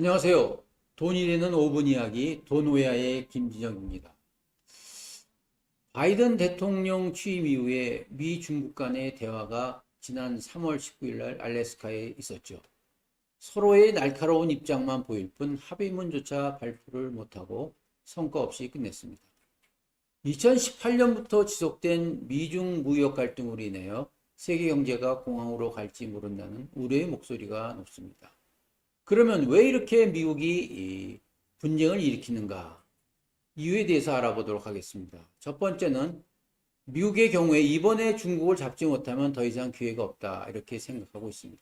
안녕하세요. 돈이 되는 5분 이야기 돈오야의 김진영입니다. 바이든 대통령 취임 이후에 미 중국 간의 대화가 지난 3월 19일 날 알래스카에 있었죠. 서로의 날카로운 입장만 보일 뿐 합의문조차 발표를 못하고 성과 없이 끝냈습니다. 2018년부터 지속된 미중 무역 갈등으로 인하여 세계 경제가 공황으로 갈지 모른다는 우려의 목소리가 높습니다. 그러면 왜 이렇게 미국이 분쟁을 일으키는가? 이유에 대해서 알아보도록 하겠습니다. 첫 번째는 미국의 경우에 이번에 중국을 잡지 못하면 더 이상 기회가 없다 이렇게 생각하고 있습니다.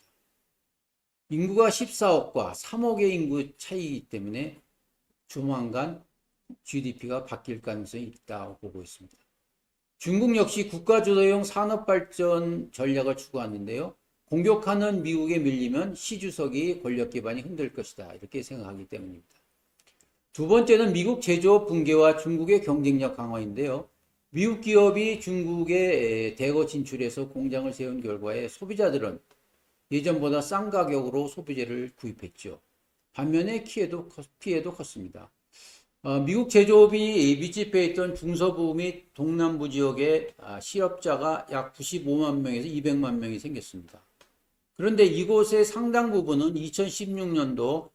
인구가 14억과 3억의 인구 차이이기 때문에 조만간 GDP가 바뀔 가능성이 있다고 보고 있습니다. 중국 역시 국가주도형 산업발전 전략을 추구하는데요. 공격하는 미국에 밀리면 시 주석이 권력 기반이 흔들 것이다 이렇게 생각하기 때문입니다. 두 번째는 미국 제조업 붕괴와 중국의 경쟁력 강화인데요. 미국 기업이 중국에 대거 진출해서 공장을 세운 결과에 소비자들은 예전보다 싼 가격으로 소비재를 구입했죠. 반면에 피해도 컸습니다. 미국 제조업이 밀집해 있던 중서부 및 동남부 지역에 실업자가 약 95만 명에서 200만 명이 생겼습니다. 그런데 이곳의 상당 부분은 2016년도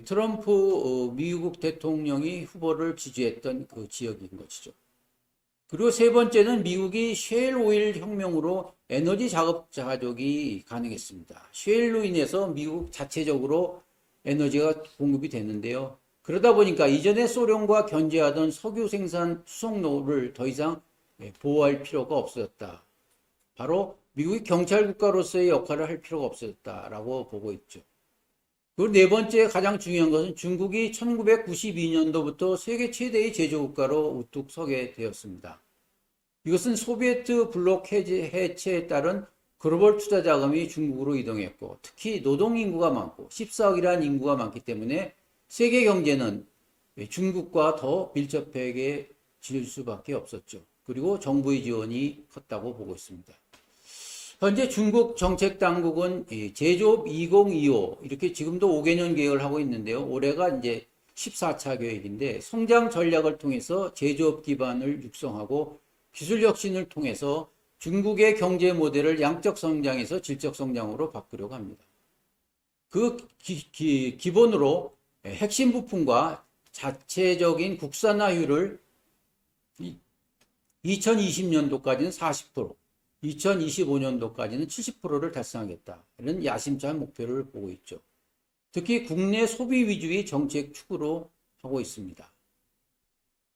트럼프 미국 대통령이 후보를 지지했던 그 지역인 것이죠. 그리고 세 번째는 미국이 셰일 오일 혁명으로 에너지 자급자족이 가능했습니다. 셰일로 인해서 미국 자체적으로 에너지가 공급이 되는데요. 그러다 보니까 이전에 소련과 견제하던 석유 생산 수송로를 더 이상 보호할 필요가 없어졌다. 바로 미국이 경찰 국가로서의 역할을 할 필요가 없어졌다라고 보고 있죠. 그리고 네 번째 가장 중요한 것은 중국이 1992년도부터 세계 최대의 제조국가로 우뚝 서게 되었습니다. 이것은 소비에트 블록 해체에 따른 글로벌 투자 자금이 중국으로 이동했고 특히 노동 인구가 많고 14억이라는 인구가 많기 때문에 세계 경제는 중국과 더 밀접해질 수밖에 없었죠. 그리고 정부의 지원이 컸다고 보고 있습니다. 현재 중국 정책 당국은 제조업 2025 이렇게 지금도 5개년 계획을 하고 있는데요. 올해가 이제 14차 계획인데 성장 전략을 통해서 제조업 기반을 육성하고 기술 혁신을 통해서 중국의 경제 모델을 양적 성장에서 질적 성장으로 바꾸려고 합니다. 그 기본으로 핵심 부품과 자체적인 국산화율을 2020년도까지는 40%, 2025년도까지는 70%를 달성하겠다. 이런 야심찬 목표를 보고 있죠. 특히 국내 소비 위주의 정책 추구로 하고 있습니다.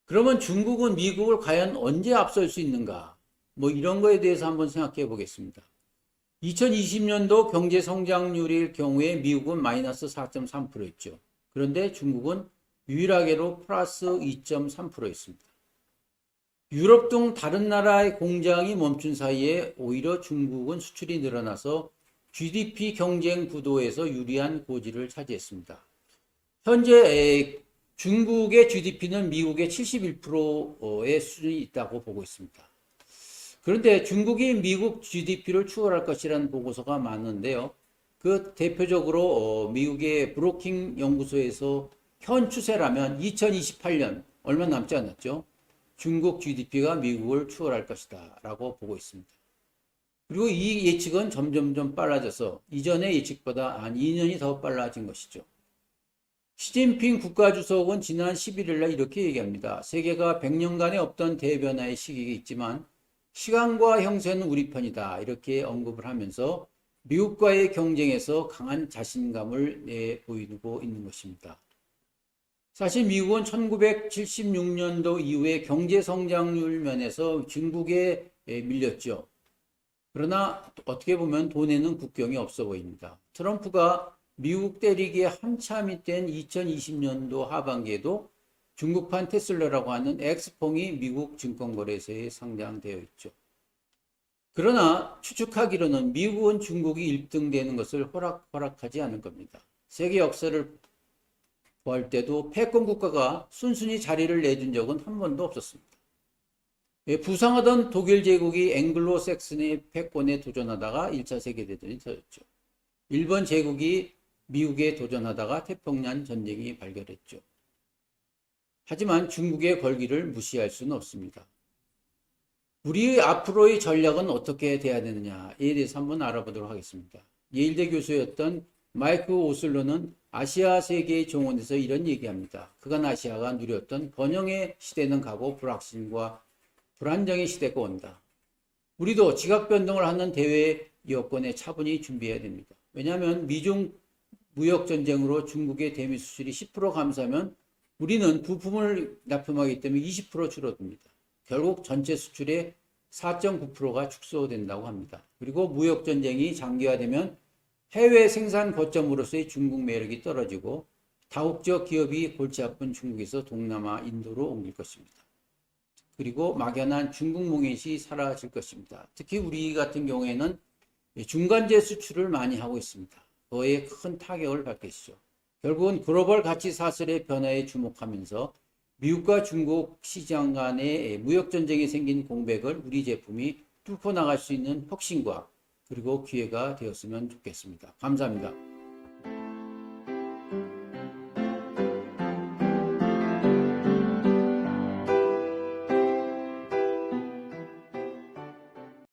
그러면 중국은 미국을 과연 언제 앞설 수 있는가? 뭐 이런 거에 대해서 한번 생각해 보겠습니다. 2020년도 경제 성장률일 경우에 미국은 마이너스 4.3%였죠. 그런데 중국은 유일하게로 플러스 2.3%였습니다. 유럽 등 다른 나라의 공장이 멈춘 사이에 오히려 중국은 수출이 늘어나서 GDP 경쟁 구도에서 유리한 고지를 차지했습니다. 현재 중국의 GDP는 미국의 71%의 수준이 있다고 보고 있습니다. 그런데 중국이 미국 GDP를 추월할 것이라는 보고서가 많은데요. 그 대표적으로 미국의 브로킹 연구소에서 현 추세라면 2028년 얼마 남지 않았죠. 중국 GDP가 미국을 추월할 것이다 라고 보고 있습니다. 그리고 이 예측은 점점 빨라져서 이전의 예측보다 한 2년이 더 빨라진 것이죠. 시진핑 국가주석은 지난 11일 날 이렇게 얘기합니다. 세계가 100년간에 없던 대변화의 시기가 있지만 시간과 형세는 우리 편이다 이렇게 언급을 하면서 미국과의 경쟁에서 강한 자신감을 내보이고 있는 것입니다. 사실 미국은 1976년도 이후에 경제 성장률 면에서 중국에 밀렸죠. 그러나 어떻게 보면 돈에는 국경이 없어 보입니다. 트럼프가 미국 때리기에 한참이 된 2020년도 하반기에도 중국판 테슬라라고 하는 엑스퐁이 미국 증권거래소에 상장되어 있죠. 그러나 추측하기로는 미국은 중국이 1등 되는 것을 허락하지 않을 겁니다. 세계 역사를 볼 때도 패권 국가가 순순히 자리를 내준 적은 한 번도 없었습니다. 부상하던 독일 제국이 앵글로색슨의 패권에 도전하다가 1차 세계대전이 터졌죠. 일본 제국이 미국에 도전하다가 태평양 전쟁이 발견했죠. 하지만 중국의 걸기를 무시할 수는 없습니다. 우리 앞으로의 전략은 어떻게 돼야 되느냐에 대해서 한번 알아보도록 하겠습니다. 예일대 교수였던 마이크 오슬로는 아시아 세계의 정원에서 이런 얘기합니다. 그간 아시아가 누렸던 번영의 시대는 가고 불확신과 불안정의 시대가 온다. 우리도 지각 변동을 하는 대외 여건에 차분히 준비해야 됩니다. 왜냐하면 미중 무역 전쟁으로 중국의 대미 수출이 10% 감소하면 우리는 부품을 납품하기 때문에 20% 줄어듭니다. 결국 전체 수출의 4.9%가 축소된다고 합니다. 그리고 무역 전쟁이 장기화되면 해외 생산 거점으로서의 중국 매력이 떨어지고 다국적 기업이 골치 아픈 중국에서 동남아, 인도로 옮길 것입니다. 그리고 막연한 중국 몽햇이 사라질 것입니다. 특히 우리 같은 경우에는 중간재 수출을 많이 하고 있습니다. 그에 큰 타격을 받을 것이죠. 결국은 글로벌 가치 사슬의 변화에 주목하면서 미국과 중국 시장 간의 무역 전쟁이 생긴 공백을 우리 제품이 뚫고 나갈 수 있는 혁신과 그리고 기회가 되었으면 좋겠습니다. 감사합니다.